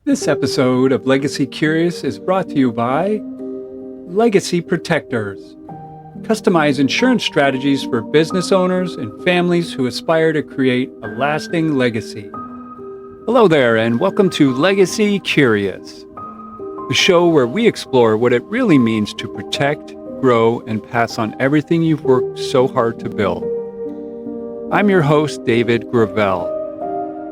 This episode of Legacy Curious is brought to you by Legacy Protectors. Customize insurance strategies for business owners and families who aspire to create a lasting legacy. Hello there, and welcome to Legacy Curious, the show where we explore what it really means to protect, grow, and pass on everything you've worked so hard to build. I'm your host, David Gravelle.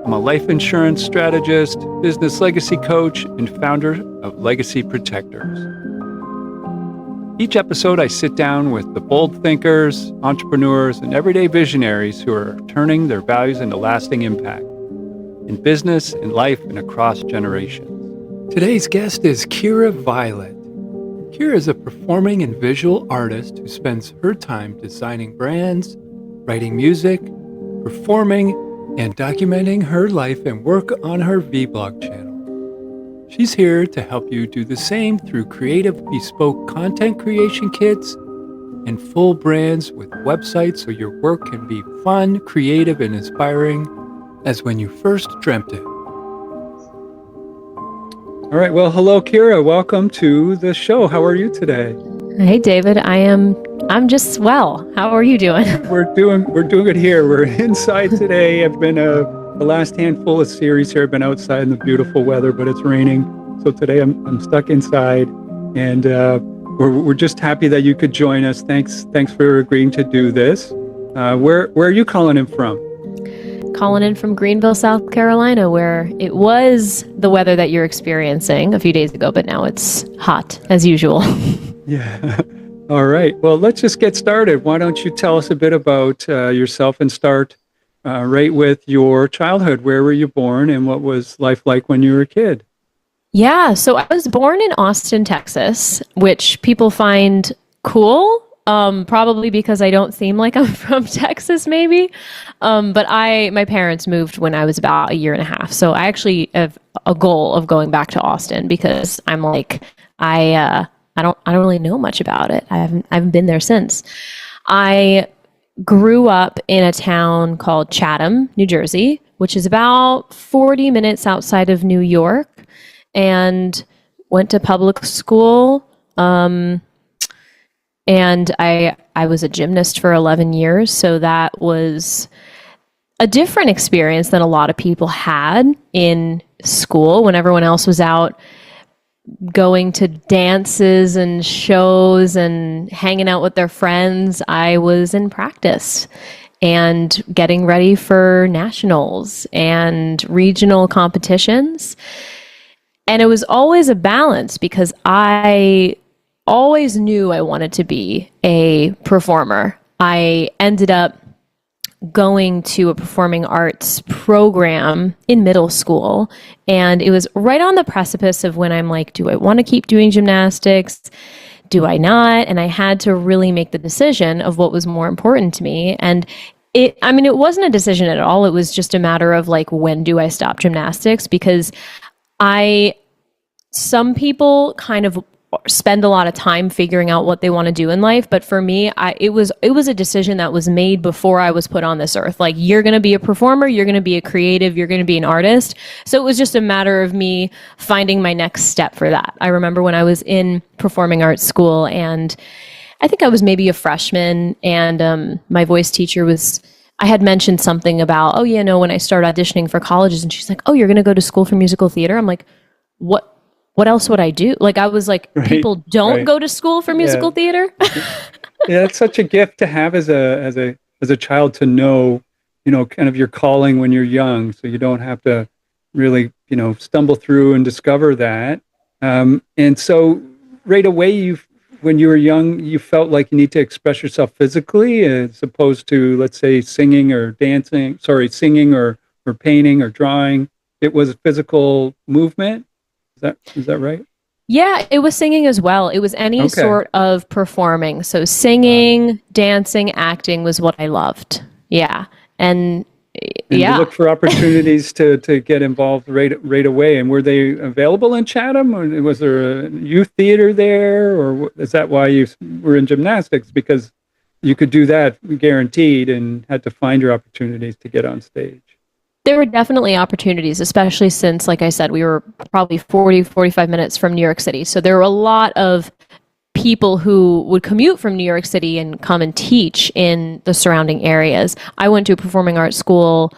I'm a life insurance strategist, business legacy coach, and founder of Legacy Protectors. Each episode, I sit down with the bold thinkers, entrepreneurs, and everyday visionaries who are turning their values into lasting impact in business, in life, and across generations. Today's guest is Kira Violet. Kira is a performing and visual artist who spends her time designing brands, writing music, performing, and documenting her life and work on her vlog channel. She's here to help you do the same through creative bespoke content creation kits and full brands with websites so your work can be fun, creative, and inspiring as when you first dreamt it. All right, well, hello, Kira. Welcome to the show. How are you today? Hey, David. I'm just well. How are you doing? We're doing good here. We're inside today. I've been the last handful of series here. I've been outside in the beautiful weather, but it's raining. So today I'm stuck inside, and we're just happy that you could join us. Thanks for agreeing to do this. Where are you calling in from? Calling in from Greenville, South Carolina, where it was the weather that you're experiencing a few days ago, but now it's hot as usual. Yeah. All right. Well, let's just get started. Why don't you tell us a bit about yourself and start right with your childhood. Where were you born and what was life like when you were a kid? Yeah. So I was born in Austin, Texas, which people find cool. Probably because I don't seem like I'm from Texas, maybe. But my parents moved when I was about a year and a half. So I actually have a goal of going back to Austin because I'm like, I don't really know much about it. I haven't been there since. I grew up in a town called Chatham, New Jersey, which is about 40 minutes outside of New York, and went to public school. And I was a gymnast for 11 years, so that was a different experience than a lot of people had in school when everyone else was out going to dances and shows and hanging out with their friends. I was in practice and getting ready for nationals and regional competitions. And it was always a balance because I always knew I wanted to be a performer. I ended up going to a performing arts program in middle school, and it was right on the precipice of when I'm like, do I want to keep doing gymnastics? Do I not? And I had to really make the decision of what was more important to me. And it wasn't a decision at all. It was just a matter of like, when do I stop gymnastics? Because some people kind of spend a lot of time figuring out what they want to do in life. But for me, it was a decision that was made before I was put on this earth. Like, you're going to be a performer, you're going to be a creative, you're going to be an artist. So it was just a matter of me finding my next step for that. I remember when I was in performing arts school, and I think I was maybe a freshman, and my voice teacher I had mentioned something about, when I started auditioning for colleges, and she's like, oh, you're going to go to school for musical theater? I'm like, what else would I do? Like, I was like, right, people don't go to school for musical theater. Yeah, it's such a gift to have as a child, to know, kind of your calling when you're young, so you don't have to really, stumble through and discover that. And so right away, when you were young, you felt like you need to express yourself physically as opposed to, let's say, singing or painting or drawing. It was physical movement. Is that right? Yeah, it was singing as well. It was any sort of performing. So singing, dancing, acting was what I loved. Yeah. And you look for opportunities to get involved right away. And were they available in Chatham? Or was there a youth theater there? Or is that why you were in gymnastics? Because you could do that guaranteed and had to find your opportunities to get on stage. There were definitely opportunities, especially since, like I said, we were probably 40, 45 minutes from New York City. So there were a lot of people who would commute from New York City and come and teach in the surrounding areas. I went to a performing arts school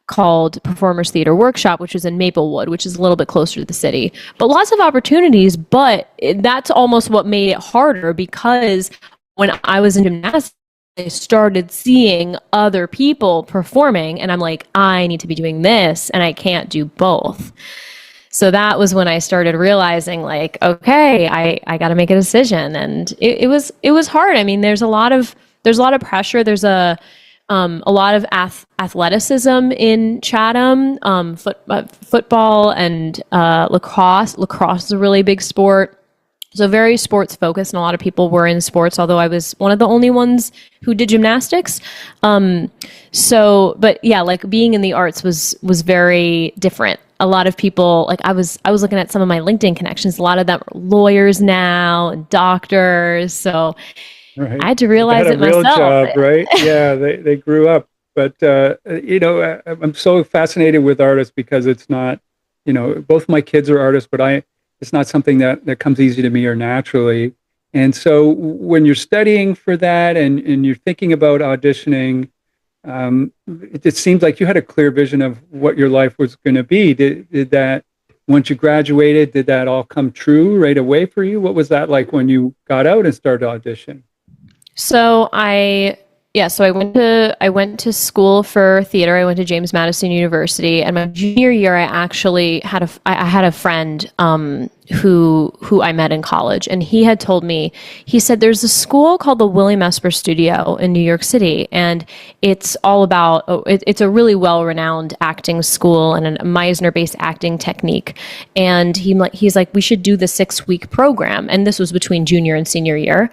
called Performers Theater Workshop, which was in Maplewood, which is a little bit closer to the city. But lots of opportunities, but that's almost what made it harder, because when I was in gymnastics, I started seeing other people performing, and I'm like, I need to be doing this, and I can't do both. So that was when I started realizing, like, okay, I got to make a decision, and it was hard. I mean, there's a lot of pressure. There's a lot of athleticism in Chatham, football and lacrosse. Lacrosse is a really big sport. So very sports focused, and a lot of people were in sports, although I was one of the only ones who did gymnastics. But yeah, like being in the arts was very different. A lot of people, like I was looking at some of my LinkedIn connections. A lot of them are lawyers now and doctors. So Right. I had to realize They it had a real myself. job, right? Yeah, they grew up. But, I'm so fascinated with artists because it's not, both my kids are artists, but it's not something that comes easy to me or naturally. And so when you're studying for that and you're thinking about auditioning, it seems like you had a clear vision of what your life was going to be. Did that, once you graduated, did that all come true right away for you? What was that like when you got out and started audition? So I went to school for theater. I went to James Madison University, and my junior year, I actually had a friend who I met in college, and he had told me, he said there's a school called the William Esper Studio in New York City, and it's all about it's a really well-renowned acting school and a Meisner-based acting technique. And he's like, we should do the 6-week program, and this was between junior and senior year.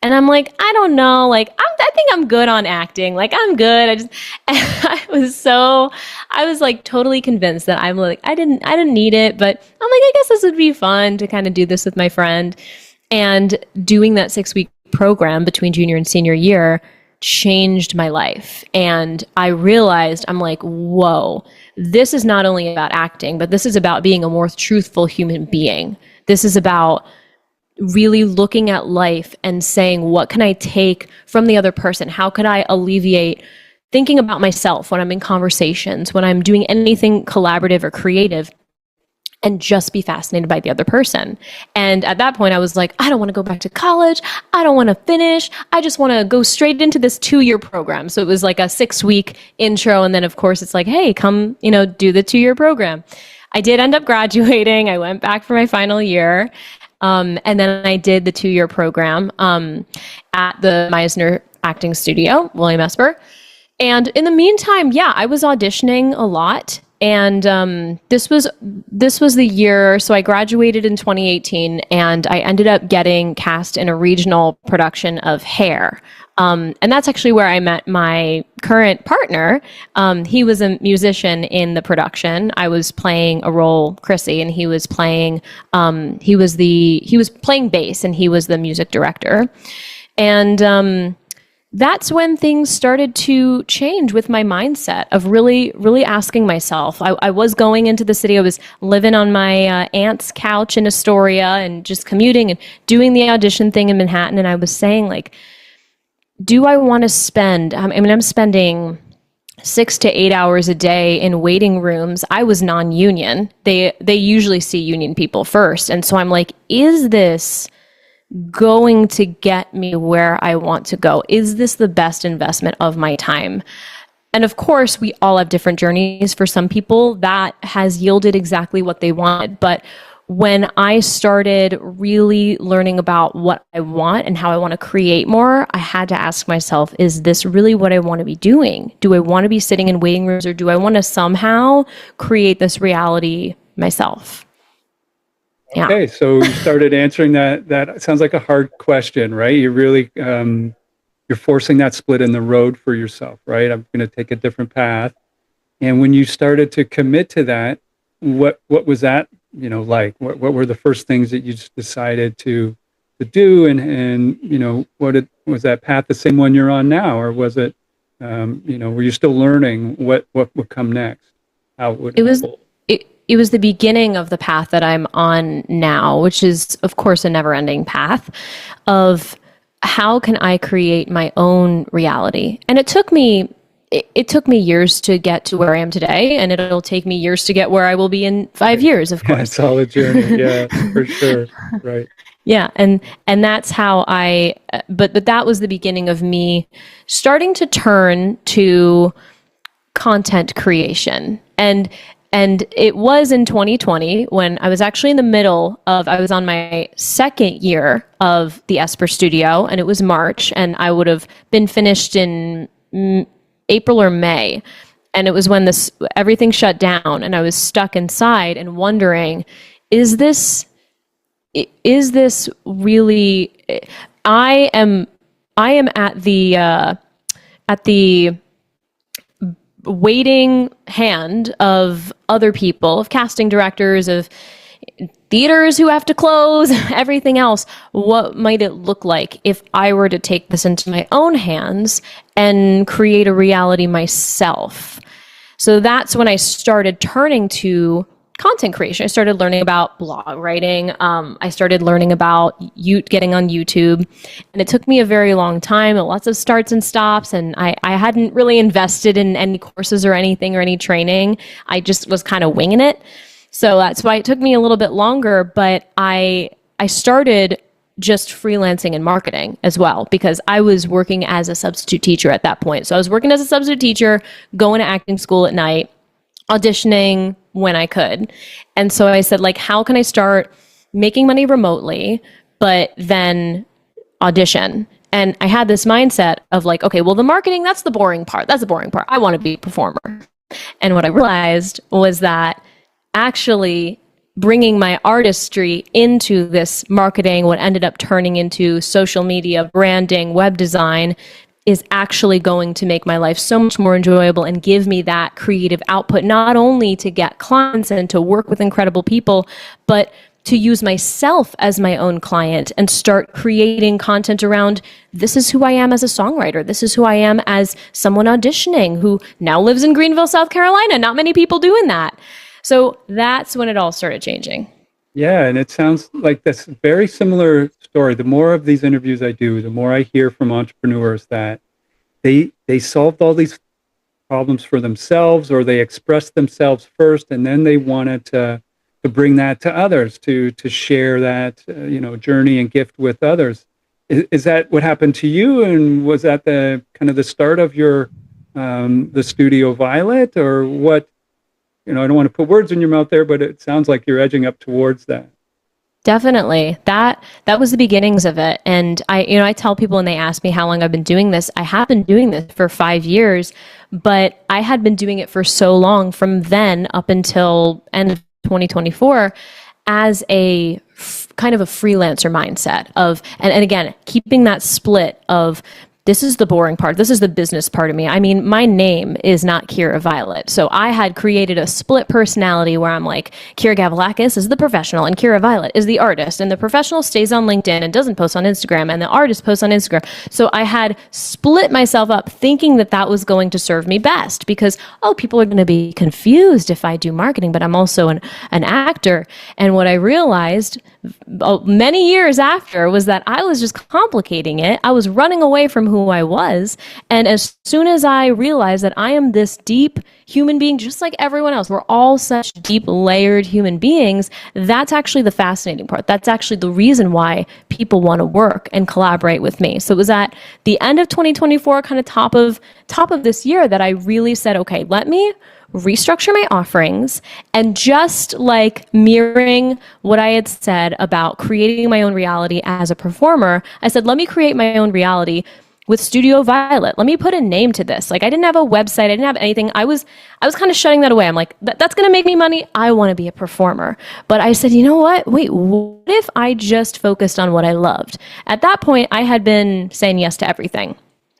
And I'm like, I don't know. Like, I think I'm good on acting. Like, I'm good. I was like totally convinced that I'm like, I didn't need it, but I'm like, I guess this would be fun to kind of do this with my friend. And doing that 6-week program between junior and senior year changed my life. And I realized, I'm like, whoa, this is not only about acting, but this is about being a more truthful human being. This is about really looking at life and saying, what can I take from the other person? How could I alleviate thinking about myself when I'm in conversations, when I'm doing anything collaborative or creative, and just be fascinated by the other person? And at that point, I was like, I don't want to go back to college. I don't want to finish. I just want to go straight into this 2-year program. So it was like a 6-week intro. And then, of course, it's like, hey, come, do the 2-year program. I did end up graduating. I went back for my final year. And then I did the 2-year program at the Meisner Acting Studio, William Esper. And in the meantime, yeah, I was auditioning a lot. And this was the year. So I graduated in 2018, and I ended up getting cast in a regional production of Hair. And that's actually where I met my current partner. He was a musician in the production. I was playing a role, Chrissy, and he was playing bass, and he was the music director. And that's when things started to change with my mindset of really, really asking myself. I was going into the city. I was living on my aunt's couch in Astoria and just commuting and doing the audition thing in Manhattan. And I was saying, like, do I want to spend, I'm spending 6 to 8 hours a day in waiting rooms. I was non-union. They usually see union people first. And so I'm like, is this going to get me where I want to go? Is this the best investment of my time? And of course, we all have different journeys. For some people, that has yielded exactly what they wanted. But when I started really learning about what I want and how I want to create more, I had to ask myself, is this really what I want to be doing? Do I want to be sitting in waiting rooms, or do I want to somehow create this reality myself? Yeah. Okay, so you started answering that. That sounds like a hard question, right? You're really you're forcing that split in the road for yourself, right? I'm going to take a different path. And when you started to commit to that, what was that, like? What were the first things that you just decided to do? And was that path the same one you're on now, or was it, were you still learning what would come next? how it would It was unfold. it was the beginning of the path that I'm on now, which is of course a never-ending path of how can I create my own reality. And it took me years to get to where I am today, and it'll take me years to get where I will be in 5 years, of Yeah, course. it's all a journey. Yeah, for sure. Right. Yeah, and that's how but that was the beginning of me starting to turn to content creation. And it was in 2020 when I was actually in the middle of, I was on my second year of the Esper Studio, and it was March, and I would have been finished in April or May. And it was when everything shut down, and I was stuck inside and wondering, is this really? I am at the waiting hand of other people, of casting directors, of theaters who have to close, everything else. What might it look like if I were to take this into my own hands and create a reality myself? So that's when I started turning to content creation. I started learning about blog writing. I started learning about getting on YouTube. And it took me a very long time, lots of starts and stops. And I hadn't really invested in any courses or anything or any training. I just was kind of winging it. So that's why it took me a little bit longer. But I started just freelancing in marketing as well, because I was working as a substitute teacher at that point. So I was working as a substitute teacher, going to acting school at night, auditioning when I could. And so I said, like, how can I start making money remotely, but then audition? And I had this mindset of like, okay, well, the marketing, that's the boring part. That's the boring part. I want to be a performer. And what I realized was that actually bringing my artistry into this marketing, what ended up turning into social media, branding, web design, is actually going to make my life so much more enjoyable and give me that creative output, not only to get clients and to work with incredible people, but to use myself as my own client and start creating content around, this is who I am as a songwriter. This is who I am as someone auditioning who now lives in Greenville, South Carolina. Not many people doing that. So that's when it all started changing. Yeah, and it sounds like that's a very similar story. The more of these interviews I do, the more I hear from entrepreneurs that they solved all these problems for themselves, or they expressed themselves first, and then they wanted to bring that to others, to share that journey and gift with others. Is that what happened to you? And was that the kind of the start of your the Studio Violet, or what? I don't want to put words in your mouth there, but it sounds like you're edging up towards that. Definitely. That was the beginnings of it. And I tell people when they ask me how long I've been doing this, I have been doing this for 5 years, but I had been doing it for so long, from then up until end of 2024, as a kind of a freelancer mindset of, and again, keeping that split of, this is the boring part. This is the business part of me. I mean, my name is not Kira Violet. So I had created a split personality where I'm like, Kira Gavalakis is the professional and Kira Violet is the artist. And the professional stays on LinkedIn and doesn't post on Instagram, and the artist posts on Instagram. So I had split myself up thinking that that was going to serve me best because, people are going to be confused if I do marketing, but I'm also an actor. And what I realized many years after was that I was just complicating it. I was running away from who I was. And as soon as I realized that I am this deep human being, just like everyone else, we're all such deep layered human beings, that's actually the fascinating part. That's actually the reason why people want to work and collaborate with me. So it was at the end of 2024, kind of top of this year, that I really said, okay, let me restructure my offerings, and just like mirroring what I had said about creating my own reality as a performer, I said, let me create my own reality with Studio Violet. Let me put a name to this. Like, I didn't have a website. I didn't have anything. I was kind of shutting that away. I'm like, that's going to make me money. I want to be a performer. But I said, you know what? Wait, what if I just focused on what I loved? At that point, I had been saying yes to everything.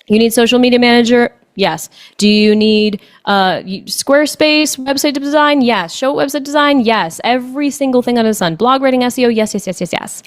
You need social media manager? Yes. Do you need Squarespace website design? Yes. Show website design? Yes. Every single thing under the sun. Blog writing, SEO? Yes, yes, yes, yes, yes.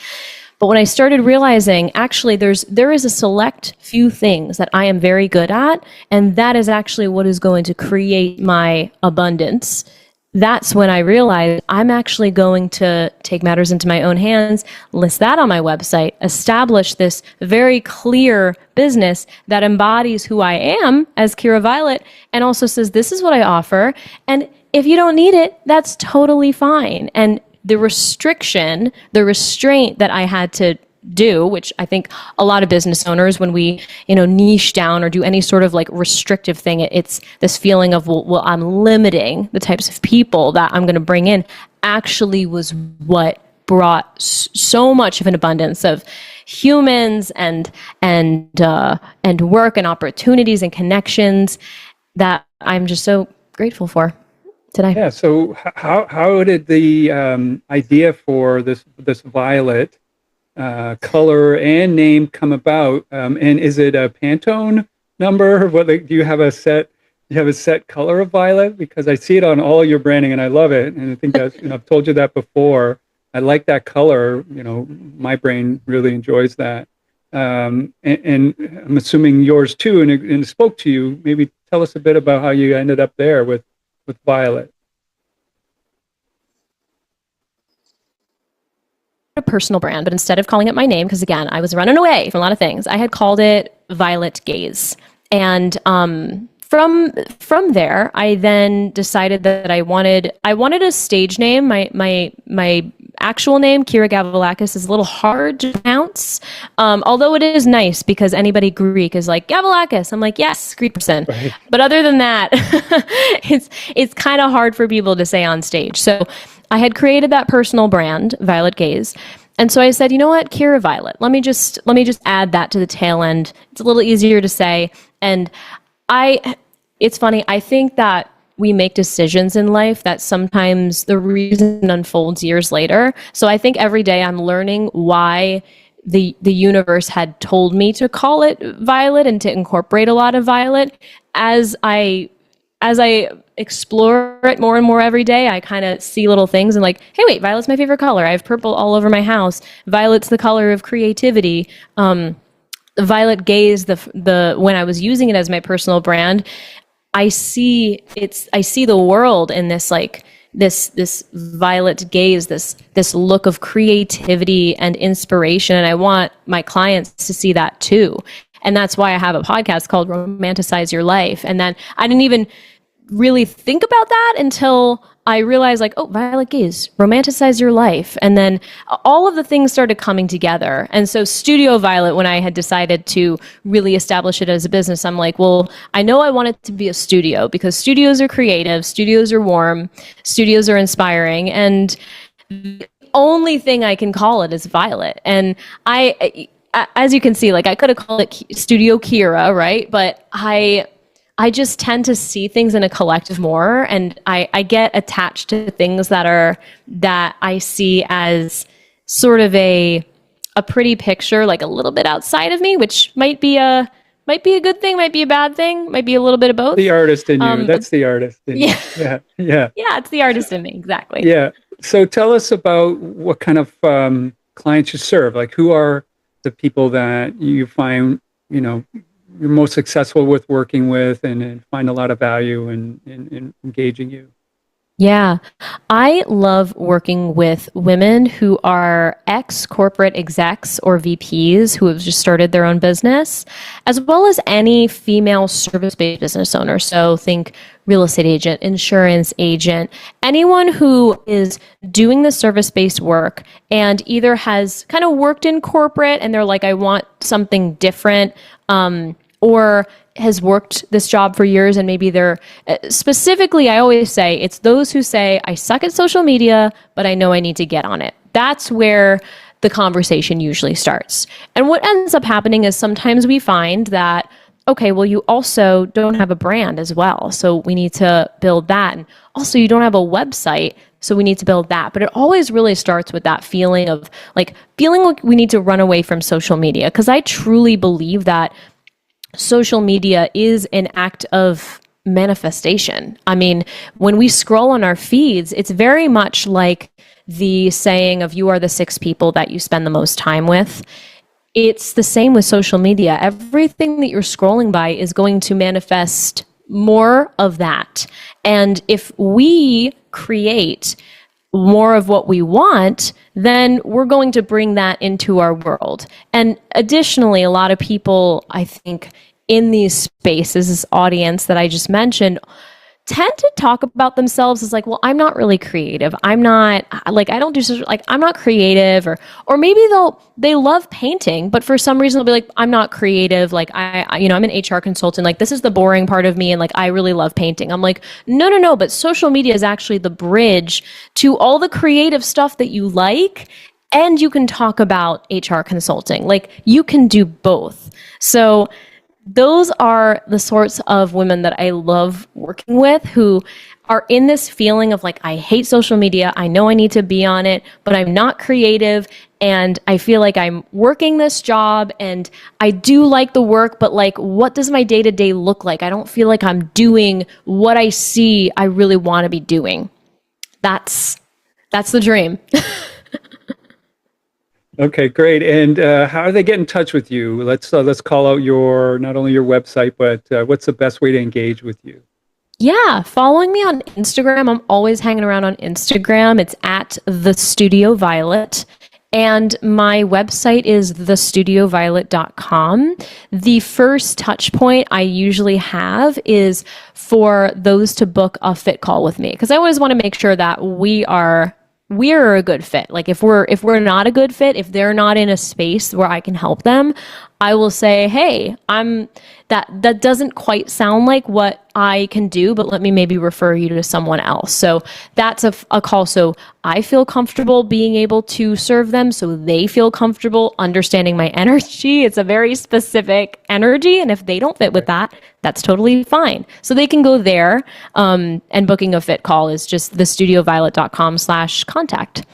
But when I started realizing actually there is a select few things that I am very good at, and that is actually what is going to create my abundance, that's when I realized I'm actually going to take matters into my own hands, list that on my website, establish this very clear business that embodies who I am as Kira Violet, and also says, this is what I offer. And if you don't need it, that's totally fine. And the restraint that I had to do, which I think a lot of business owners, when we, niche down or do any sort of like restrictive thing, it's this feeling of, well, I'm limiting the types of people that I'm going to bring in, actually was what brought so much of an abundance of humans and work and opportunities and connections that I'm just so grateful for today. Yeah. So how did the idea for this violet color and name come about? And is it a Pantone number? What, like, do you have a set color of violet? Because I see it on all your branding and I love it. And I think that, I've told you that before. I like that color. My brain really enjoys that. And I'm assuming yours too, and it spoke to you. Maybe tell us a bit about how you ended up there with violet. A personal brand, but instead of calling it my name, because again, I was running away from a lot of things, I had called it Violet Gaze. And from there, I then decided that I wanted a stage name. My actual name, Kira Gavalakis, is a little hard to pronounce. Although it is nice because anybody Greek is like Gavalakis. I'm like, yes, Greek person. Right. But other than that, it's kind of hard for people to say on stage. So I had created that personal brand, Violet Gaze. And so I said, you know what, Kira Violet, let me just add that to the tail end. It's a little easier to say. And it's funny, I think that we make decisions in life that sometimes the reason unfolds years later. So I think every day I'm learning why the universe had told me to call it Violet and to incorporate a lot of violet. As I explore it more and more every day, I kind of see little things and like, hey, wait, violet's my favorite color. I have purple all over my house. Violet's the color of creativity. Violet Gaze, the when I was using it as my personal brand, I see the world in this like this violet gaze, this look of creativity and inspiration, and I want my clients to see that too. And that's why I have a podcast called Romanticize Your Life. And then I didn't even really think about that until I realized like, oh, Violet Gaze, romanticize your life. And then all of the things started coming together. And so Studio Violet, when I had decided to really establish it as a business, I'm like, well, I know I want it to be a studio because studios are creative, studios are warm, studios are inspiring. And the only thing I can call it is Violet. And as you can see, like I could have called it Studio Kira, right? But I just tend to see things in a collective more, and I get attached to things that I see as sort of a pretty picture, like a little bit outside of me, which might be a good thing, might be a bad thing, might be a little bit of both. The artist in you. That's the artist in you. Yeah. Yeah, it's the artist in me, exactly. Yeah. So tell us about what kind of clients you serve. Like, who are the people that you find, you're most successful with working with and find a lot of value in engaging you? Yeah, I love working with women who are ex-corporate execs or VPs who have just started their own business, as well as any female service-based business owner. So think real estate agent, insurance agent, anyone who is doing the service-based work and either has kind of worked in corporate and they're like, I want something different, or has worked this job for years and maybe they're specifically, I always say it's those who say, I suck at social media, but I know I need to get on it. That's where the conversation usually starts. And what ends up happening is sometimes we find that, okay, well, you also don't have a brand as well. So we need to build that. And also you don't have a website. So we need to build that. But it always really starts with that feeling like we need to run away from social media. Because I truly believe that social media is an act of manifestation. I mean, when we scroll on our feeds, it's very much like the saying of you are the 6 people that you spend the most time with. It's the same with social media. Everything that you're scrolling by is going to manifest more of that. And if we create more of what we want, then we're going to bring that into our world. And additionally, a lot of people, I think, in these spaces, this audience that I just mentioned, tend to talk about themselves as like, well, I'm not really creative. I'm not like, I don't do social, like, I'm not creative, or maybe they love painting, but for some reason they'll be like, I'm not creative. Like I'm an HR consultant. Like, this is the boring part of me. And like, I really love painting. I'm like, no. But social media is actually the bridge to all the creative stuff that you like. And you can talk about HR consulting. Like, you can do both. So those are the sorts of women that I love working with, who are in this feeling of like, I hate social media. I know I need to be on it, but I'm not creative. And I feel like I'm working this job and I do like the work, but like, what does my day-to-day look like? I don't feel like I'm doing what I see I really want to be doing. That's the dream. Okay, great. And how do they get in touch with you? Let's call out not only your website, but what's the best way to engage with you? Yeah, following me on Instagram. I'm always hanging around on Instagram. It's at The Studio Violet. And my website is thestudioviolet.com. The first touch point I usually have is for those to book a fit call with me, because I always want to make sure that we're a good fit. Like, if we're not a good fit, if they're not in a space where I can help them, I will say, hey, that doesn't quite sound like what I can do, but let me maybe refer you to someone else. So that's a call. So I feel comfortable being able to serve them, so they feel comfortable understanding my energy. It's a very specific energy. And if they don't fit with that, that's totally fine. So they can go there. And booking a fit call is just thestudioviolet.com/contact.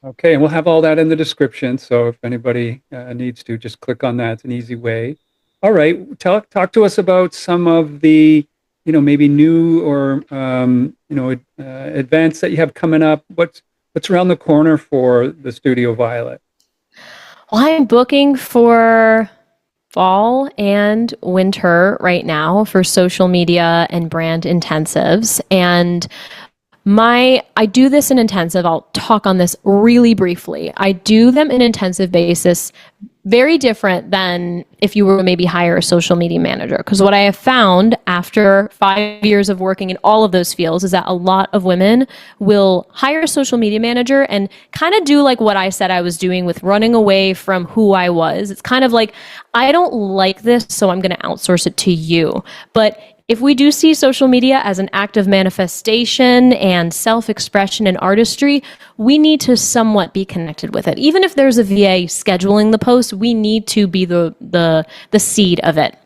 Okay, and we'll have all that in the description. So if anybody needs to, just click on that. It's an easy way. All right, talk to us about some of the, maybe new or events that you have coming up. What's around the corner for the Studio Violet? Well, I'm booking for fall and winter right now for social media and brand intensives. And I do this in intensive. I'll talk on this really briefly. I do them in intensive basis, very different than if you were to maybe hire a social media manager. Because what I have found after 5 years of working in all of those fields is that a lot of women will hire a social media manager and kind of do like what I said I was doing with running away from who I was. It's kind of like, I don't like this, so I'm going to outsource it to you. But if we do see social media as an act of manifestation and self-expression and artistry, we need to somewhat be connected with it. Even if there's a VA scheduling the post, we need to be the seed of it.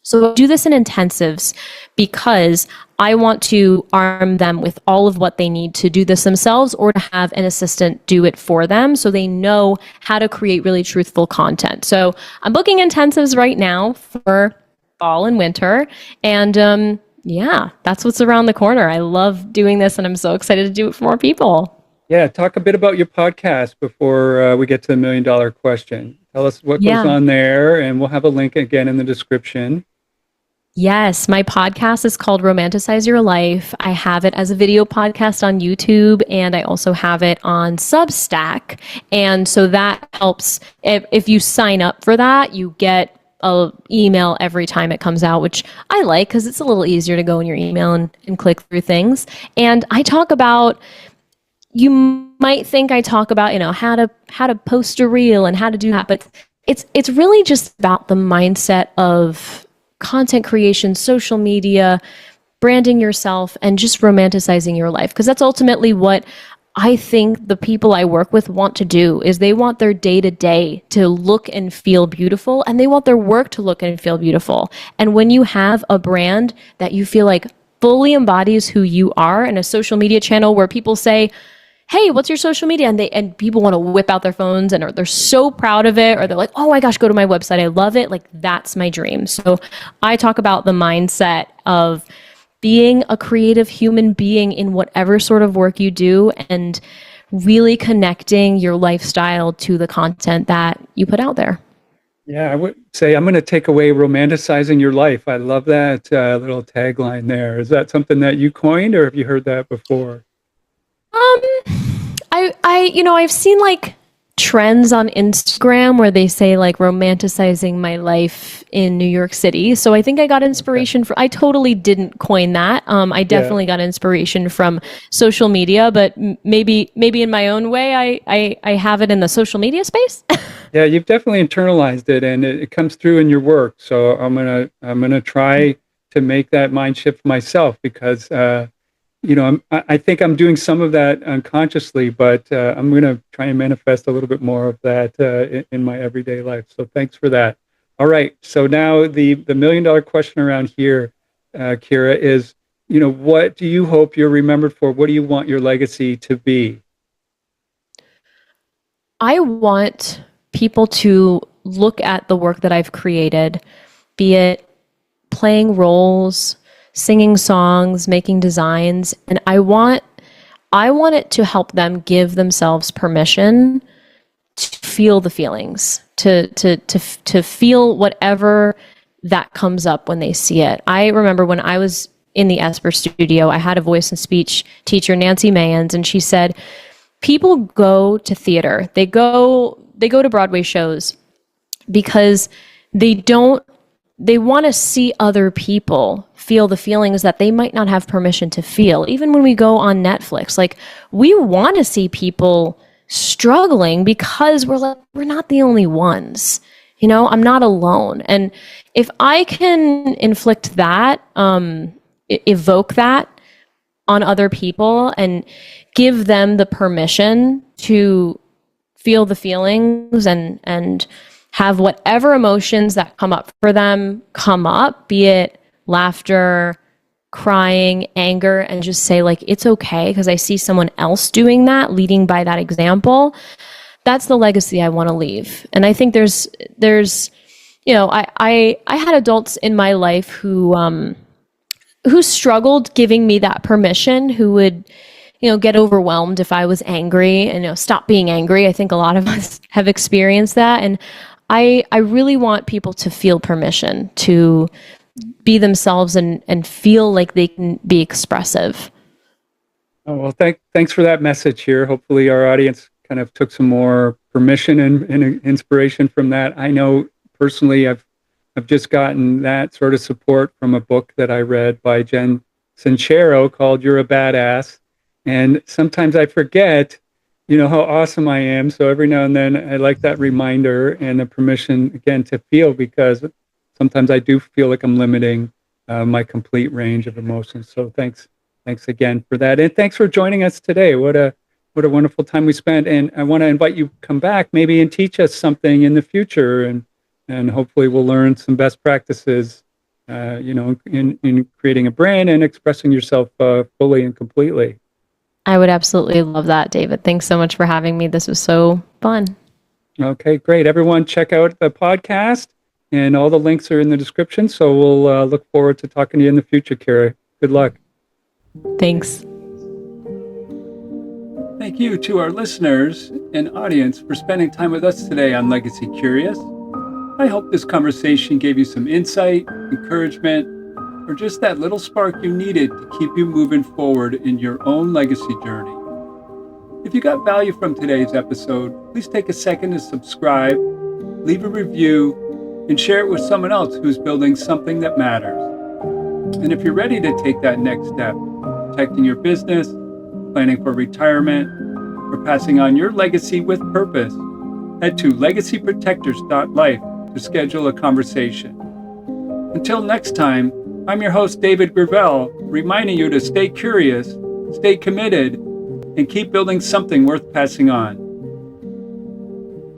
So I do this in intensives because I want to arm them with all of what they need to do this themselves, or to have an assistant do it for them so they know how to create really truthful content. So I'm booking intensives right now for fall and winter. And yeah, that's what's around the corner. I love doing this and I'm so excited to do it for more people. Yeah, talk a bit about your podcast before we get to the $1 million question. Tell us what goes on there, and we'll have a link again in the description. Yes, my podcast is called Romanticize Your Life. I have it as a video podcast on YouTube, and I also have it on Substack. And so that helps. If you sign up for that, you get an email every time it comes out, which I like because it's a little easier to go in your email and click through things. And I talk about, you might think I talk about, how to post a reel and how to do that, but it's really just about the mindset of content creation, social media, branding yourself, and just romanticizing your life. Because that's ultimately what I think the people I work with want to do, is they want their day-to-day to look and feel beautiful, and they want their work to look and feel beautiful. And when you have a brand that you feel like fully embodies who you are, and a social media channel where people say, hey, what's your social media? And people want to whip out their phones and they're so proud of it, or they're like, oh my gosh, go to my website, I love it. Like, that's my dream. So I talk about the mindset of being a creative human being in whatever sort of work you do, and really connecting your lifestyle to the content that you put out there. Yeah, I would say I'm going to take away romanticizing your life. I love that little tagline there. Is that something that you coined, or have you heard that before? Um, I've seen like trends on Instagram where they say like romanticizing my life in New York City. So I think I got inspiration from, I totally didn't coin that. I definitely got inspiration from social media, but maybe in my own way, I have it in the social media space. Yeah, you've definitely internalized it, and it comes through in your work. So I'm gonna try to make that mind shift myself because I think I'm doing some of that unconsciously, but I'm going to try and manifest a little bit more of that in my everyday life. So thanks for that. All right. So now the $1 million question around here, Kira, is, what do you hope you're remembered for? What do you want your legacy to be? I want people to look at the work that I've created, be it playing roles, singing songs, making designs, and I want it to help them give themselves permission to feel the feelings, to feel whatever that comes up when they see it. I remember when I was in the Esper studio, I had a voice and speech teacher, Nancy Mayans, and she said, people go to theater. They go to Broadway shows because they want to see other people feel the feelings that they might not have permission to feel. Even when we go on Netflix, like we want to see people struggling because we're not the only ones. I'm not alone. And if I can inflict that, evoke that on other people and give them the permission to feel the feelings and have whatever emotions that come up for them come up, be it laughter, crying, anger, and just say like, it's okay because I see someone else doing that, leading by that example. That's the legacy I want to leave. And I think there's I had adults in my life who struggled giving me that permission, who would get overwhelmed if I was angry and stop being angry. I think a lot of us have experienced that. And I really want people to feel permission to be themselves and feel like they can be expressive. Oh, well, thanks for that message here. Hopefully our audience kind of took some more permission and inspiration from that. I know personally I've just gotten that sort of support from a book that I read by Jen Sincero called You're a Badass. And sometimes I forget, how awesome I am. So every now and then I like that reminder and the permission again to feel, because sometimes I do feel like I'm limiting my complete range of emotions. So thanks again for that. And thanks for joining us today. What a wonderful time we spent. And I want to invite you to come back maybe and teach us something in the future. And hopefully we'll learn some best practices, in creating a brand and expressing yourself fully and completely. I would absolutely love that, David. Thanks so much for having me. This was so fun. Okay, great. Everyone check out the podcast, and all the links are in the description. So we'll look forward to talking to you in the future, Kira. Good luck. Thanks. Thank you to our listeners and audience for spending time with us today on Legacy Curious. I hope this conversation gave you some insight, encouragement, or just that little spark you needed to keep you moving forward in your own legacy journey. If you got value from today's episode, please take a second to subscribe, leave a review, and share it with someone else who's building something that matters. And if you're ready to take that next step, protecting your business, planning for retirement, or passing on your legacy with purpose, head to legacyprotectors.life to schedule a conversation. Until next time, I'm your host, David Gravelle, reminding you to stay curious, stay committed, and keep building something worth passing on.